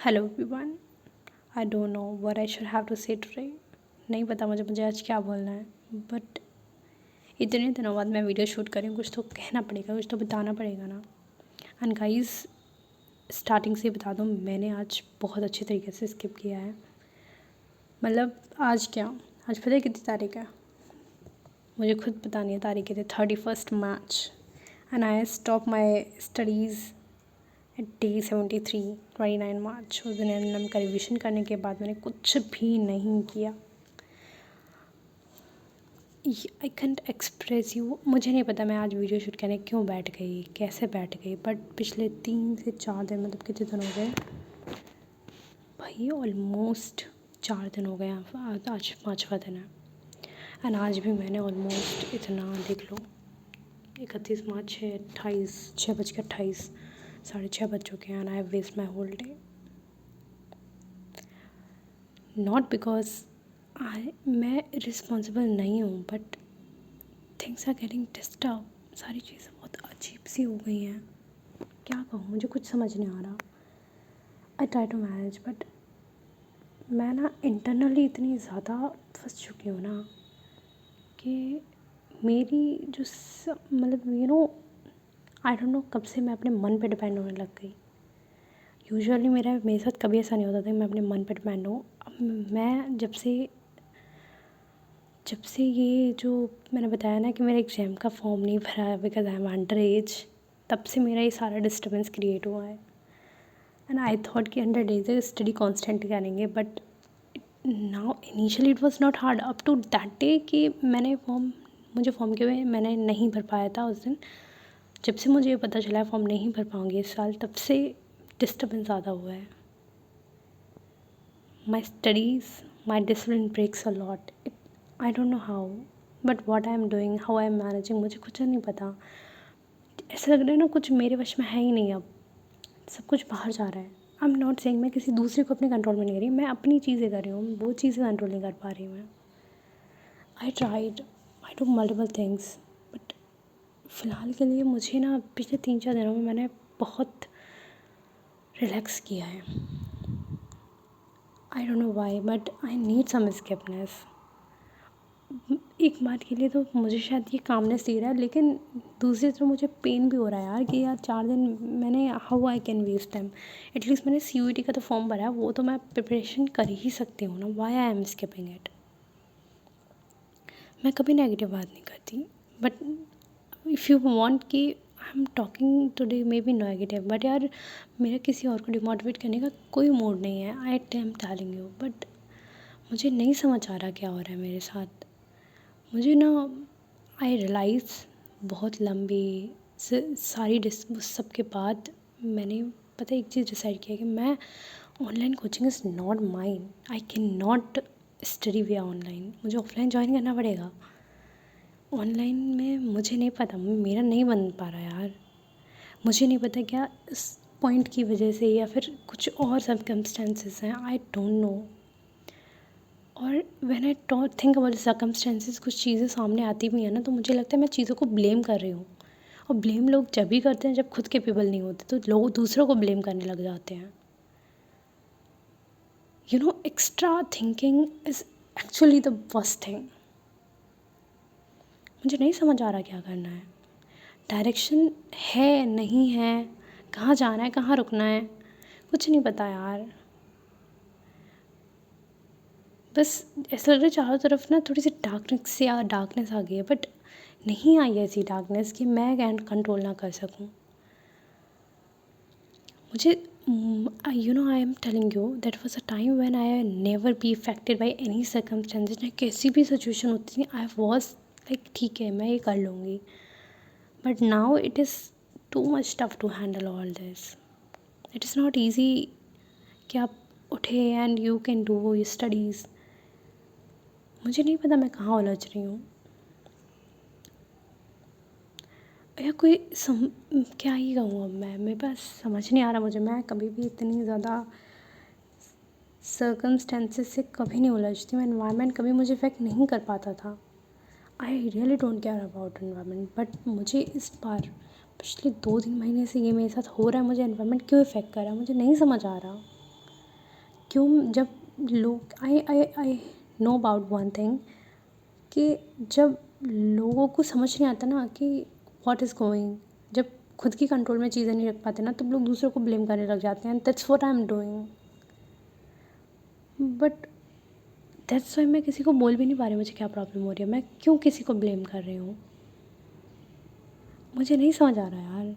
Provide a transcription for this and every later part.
Hello everyone. I don't know what I should have to say today. नहीं पता मुझे आज क्या बोलना है, बट इतने दिनों बाद मैं वीडियो शूट कर रही हूँ। कुछ तो कहना पड़ेगा, कुछ तो बताना पड़ेगा ना। एंड गाइस, स्टार्टिंग से बता दूँ, मैंने आज बहुत अच्छे तरीके से स्किप किया है। मतलब आज पता है कितनी तारीख है? मुझे खुद पता नहीं है तारीख कितनी। 31 March and I stop my studies day 73 29 March. उस दिन एन का रिविज़न करने के बाद मैंने कुछ भी नहीं किया। I can't express you. मुझे नहीं पता मैं आज वीडियो शूट करने क्यों बैठ गई, कैसे बैठ गई, बट पिछले 3 से 4 दिन, मतलब कितने दिन हो गए भाई? ऑलमोस्ट 4 दिन हो गए। आज 5वां दिन है एंड आज भी मैंने ऑलमोस्ट इतना, देख लो, 31 मार्च है, 6:28, 6:30 बज चुके हैं and I waste my whole day. Not because मैं रिस्पॉन्सिबल नहीं हूँ, but things are getting disturb. सारी चीज़ें बहुत अजीब सी हो गई हैं। क्या कहूँ, मुझे कुछ समझ नहीं आ रहा। I try to manage, but मैं ना इंटरनली इतनी ज़्यादा फंस चुकी हूँ ना कि मेरी जो मतलब आई डोंट नो कब से मैं अपने मन पे डिपेंड होने लग गई। यूजुअली मेरे साथ कभी ऐसा नहीं होता था कि मैं अपने मन पे डिपेंड हूँ। अब मैं जब से ये जो मैंने बताया ना कि मेरे एग्ज़ाम का फॉर्म नहीं भरा है because I am under age, तब से मेरा ये सारा डिस्टर्बेंस क्रिएट हुआ है। एंड आई थॉट कि अंडर एज स्टडी कॉन्स्टेंट करेंगे, but now initially it was not hard up to that day कि मुझे फॉर्म के में मैंने नहीं भर पाया था उस दिन। जब से मुझे ये पता चला फॉर्म नहीं भर पाऊँगी इस साल, तब से डिस्टर्बेंस ज़्यादा हुआ है। My studies, my discipline breaks a lot. I don't know how, but what I am doing, how I am managing, मुझे कुछ नहीं पता। ऐसा लग रहा है ना कुछ मेरे वश में है ही नहीं। अब सब कुछ बाहर जा रहा है। आई एम नॉट सेइंग मैं किसी दूसरे को अपने कंट्रोल में नहीं कर रही, मैं अपनी चीज़ें कर रही हूँ, वो चीज़ें कंट्रोल नहीं कर पा रही मैं। I do multiple things, but फ़िलहाल के लिए मुझे ना पिछले 3-4 दिनों में मैंने बहुत रिलैक्स किया है। I don't know why, but I need some escapeness. एक बात के लिए तो मुझे शायद ये कामनेस दे रहा है, लेकिन दूसरी तरफ मुझे पेन भी हो रहा है यार कि यार 4 दिन मैंने, how I can waste time. At least मैंने CUET का तो फॉर्म भरा है, वो तो मैं प्रिपरेशन कर ही सकती हूँ ना। Why I am skipping it. मैं कभी नेगेटिव बात नहीं करती, बट इफ़ यू वांट कि I am talking today may be negative, but यार मेरा किसी और को डिमोटिवेट करने का कोई मूड नहीं है। आई एम टेलिंग यू, बट मुझे नहीं समझ आ रहा क्या हो रहा है मेरे साथ। मुझे ना आई रियलाइज़ बहुत लंबी सारी उस सब के बाद मैंने पता एक चीज़ डिसाइड किया कि मैं, online coaching is not mine. I can not study विया ऑनलाइन। मुझे ऑफलाइन ज्वाइन करना पड़ेगा। ऑनलाइन में मुझे नहीं पता, मेरा नहीं बन पा रहा यार। मुझे नहीं पता क्या इस पॉइंट की वजह से या फिर कुछ और सर्कमस्टेंसेस हैं, आई डोंट नो। और when I think about circumstances, कुछ चीज़ें सामने आती भी हैं ना, तो मुझे लगता है मैं चीज़ों को ब्लेम कर रही हूँ। और ब्लेम लोग जब भी करते हैं जब खुद कैपेबल नहीं होते, तो लोग दूसरों को ब्लेम करने लग जाते हैं। Extra thinking is actually the worst thing. मुझे नहीं समझ आ रहा क्या करना है। डायरेक्शन है नहीं है, कहाँ जाना है, कहाँ रुकना है, कुछ नहीं पता यार। बस ऐसा लग रहा है चारों तरफ ना थोड़ी सी डार्कनेस आ गई है, बट नहीं आई ऐसी डार्कनेस कि मैं कंट्रोल ना कर सकूं। मुझे I am telling you that was a time when I never be affected by any circumstances. चाहे कैसी भी सिचुएशन होती थी, आई वॉज लाइक ठीक है मैं ये कर लूँगी। But now it is too much tough to handle all this. It is not easy कि आप उठे and you can do your studies. मुझे नहीं पता मैं कहाँ उलझ रही हूँ या क्या ही कहूँ। अब मैं, मेरे पास समझ नहीं आ रहा मुझे। मैं कभी भी इतनी ज़्यादा सर्कमस्टेंसेस से कभी नहीं उलझती। मैं एनवायरनमेंट कभी मुझे इफ़ेक्ट नहीं कर पाता था। I really don't care about environment, but मुझे इस बार पिछले 2-3 महीने से ये मेरे साथ हो रहा है। मुझे एनवायरनमेंट क्यों इफ़ेक्ट कर रहा है मुझे नहीं समझ आ रहा। क्यों जब लोग I know about one thing कि जब लोगों को समझ नहीं आता ना कि व्हाट इज़ गोइंग, जब खुद की कंट्रोल में चीज़ें नहीं रख पाते ना, तब लोग दूसरों को ब्लेम करने लग जाते हैं। That's what I am doing, but that's why मैं किसी को बोल भी नहीं पा रही मुझे क्या प्रॉब्लम हो रही है, मैं क्यों किसी को ब्लेम कर रही हूँ, मुझे नहीं समझ आ रहा यार।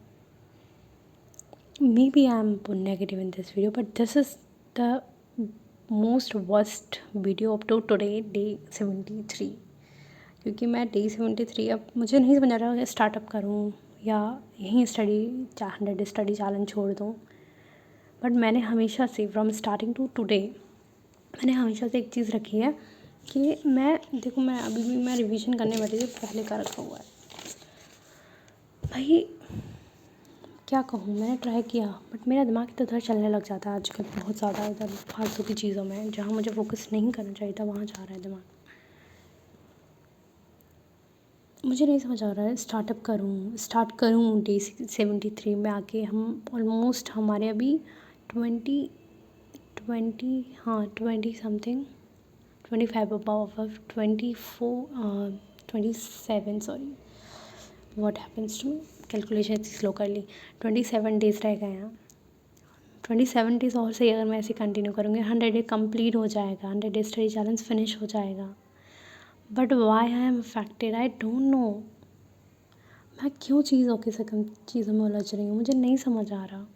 Maybe I am negative in this video, but this is the most worst video up to today, day 73। क्योंकि मैं डे 73 अब मुझे नहीं समझ आ रहा स्टार्टअप करूँ या यहीं 100 स्टडी चैलेंज छोड़ दूँ। बट मैंने हमेशा से फ्रॉम स्टार्टिंग टू टुडे मैंने हमेशा से एक चीज़ रखी है कि मैं देखो, मैं अभी भी मैं रिवीजन करने बैठी थी, पहले का रखा हुआ है भाई। क्या कहूँ, मैंने ट्राई किया बट मेरा दिमाग इधर चलने लग जाता है आजकल बहुत ज़्यादा, इधर फालतू की चीज़ों में जहाँ मुझे फोकस नहीं करना चाहिए था वहाँ जा रहा है दिमाग। मुझे नहीं समझ आ रहा है स्टार्ट करूँ डे 73 में आके। हम ऑलमोस्ट हमारे अभी 20 something 25 above 27 sorry, what happens to me, calculation इतनी स्लो कर ली। 27 डेज़ रह गए हैं, 27 डेज़ और सही अगर मैं ऐसे कंटिन्यू करूँगी 100 डे कंप्लीट हो जाएगा, 100 डे स्टडी चैलेंज फिनिश हो जाएगा। But why I M affected, I don't no. मैं क्यों चीज़ों में उलझ रही हूँ, मुझे नहीं समझ आ रहा।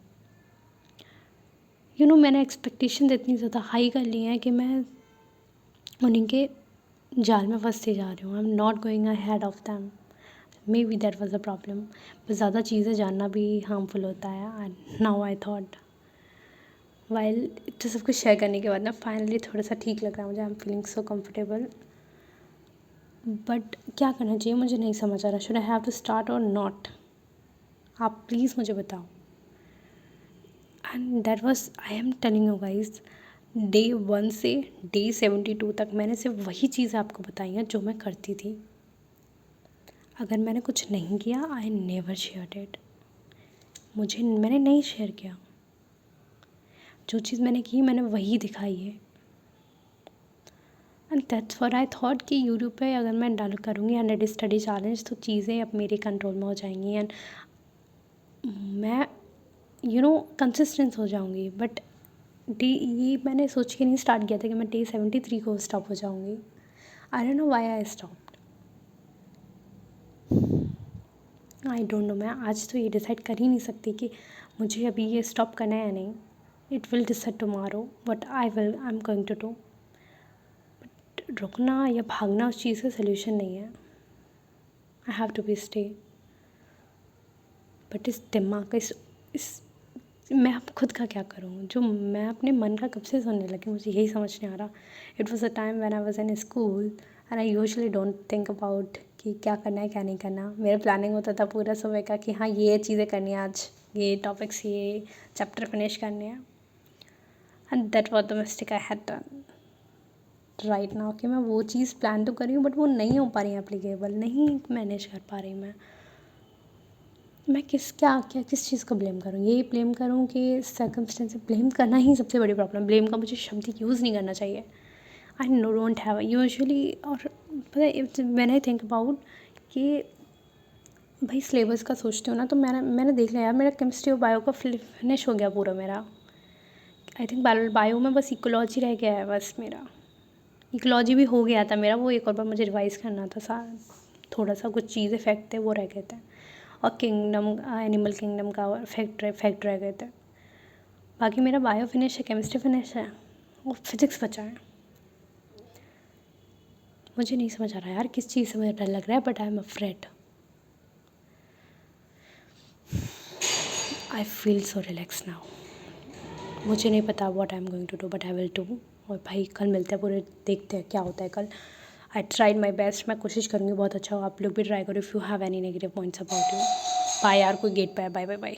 मैंने एक्सपेक्टेशन इतनी ज़्यादा हाई कर ली हैं कि मैं उन्हीं के जाल में फंसती जा रही हूँ। I am not going ahead of them, may be that was a problem. बस ज़्यादा चीज़ें जानना भी हार्मफुल होता है। And now I thought while तो सब कुछ शेयर करने के बाद ना फाइनली थोड़ा सा ठीक लग रहा है मुझे। I am feeling so comfortable, but क्या करना चाहिए मुझे नहीं समझ आ रहा। Should I have to start और नॉट, आप प्लीज़ मुझे बताओ। And that was, I am telling you guys, day 1 से डे 72 तक मैंने सिर्फ वही चीज़ आपको बताई हैं जो मैं करती थी। अगर मैंने कुछ नहीं किया, आई नेवर शेयर्ड इट, मैंने नहीं शेयर किया। जो चीज़ मैंने की मैंने वही दिखाई है। And that's what I thought कि यूट्यूब पे अगर मैं डाल करूँगी 100 स्टडी चैलेंज तो चीज़ें अब मेरे कंट्रोल में हो जाएंगी एंड मैं कंसिस्टेंट हो जाऊँगी। बट ये मैंने सोच के नहीं स्टार्ट किया था कि मैं डे 73 को स्टॉप हो जाऊँगी। आई don't know why I stopped, I don't no. मैं आज तो ये डिसाइड कर ही नहीं सकती कि मुझे अभी ये स्टॉप करना है या नहीं। It will decide tomorrow but I am going to do. But रुकना या भागना उस चीज़ का सल्यूशन नहीं है। I have to be stay. But इस दिमाग का इस मैं अब खुद का क्या करूँ, जो मैं अपने मन का कब से सुनने लगी, मुझे यही समझ नहीं आ रहा। It was a time when I was in school and I usually don't think about कि क्या करना है क्या नहीं करना। मेरा प्लानिंग होता था पूरा सुबह का कि हाँ ये चीज़ें करनी है आज, ये टॉपिक्स, ये चैप्टर फिनिश करने हैं। And that was the mistake I had done right now कि मैं वो चीज़ प्लान तो कर रही हूँ बट वो नहीं हो पा रही है एप्लीकेबल, नहीं मैनेज कर पा रही मैं किस चीज़ को ब्लेम करूँ। यही ब्लेम करूँ कि सर्कमस्टेंस, ब्लेम करना ही सबसे बड़ी प्रॉब्लम। ब्लेम का मुझे शब्द यूज़ नहीं करना चाहिए। I don't have usually. और पता है व्हेन आई थिंक अबाउट कि भाई सिलेबस का सोचती हूँ ना, तो मैंने देख लिया यार, मेरा केमिस्ट्री और बायो का फिनिश हो गया पूरा मेरा। आई थिंक बायो में बस इकोलॉजी रह गया है, बस मेरा इकोलॉजी भी हो गया था मेरा, वो एक और बार मुझे रिवाइज़ करना था। थोड़ा सा कुछ चीज़ इफेक्ट थे वो रह गए थे, और एनिमल किंगडम का फैक्ट रह गए थे। बाकी मेरा बायो फिनिश है, केमिस्ट्री फिनिश है और फिज़िक्स बचा है। मुझे नहीं समझ आ रहा यार किस चीज़ से मुझे डर लग रहा है, but I am afraid. I feel so relax now. मुझे नहीं पता what I am going to do but I will do. और भाई कल मिलते हैं, पूरे देखते हैं क्या होता है कल। आई ट्राइड माई बेस्ट, मैं कोशिश करूँगी बहुत अच्छा हो। आप लोग भी ट्राई करो if you have any negative points about you. Bye यार, कोई गेट पे है, बाय बाय बाय।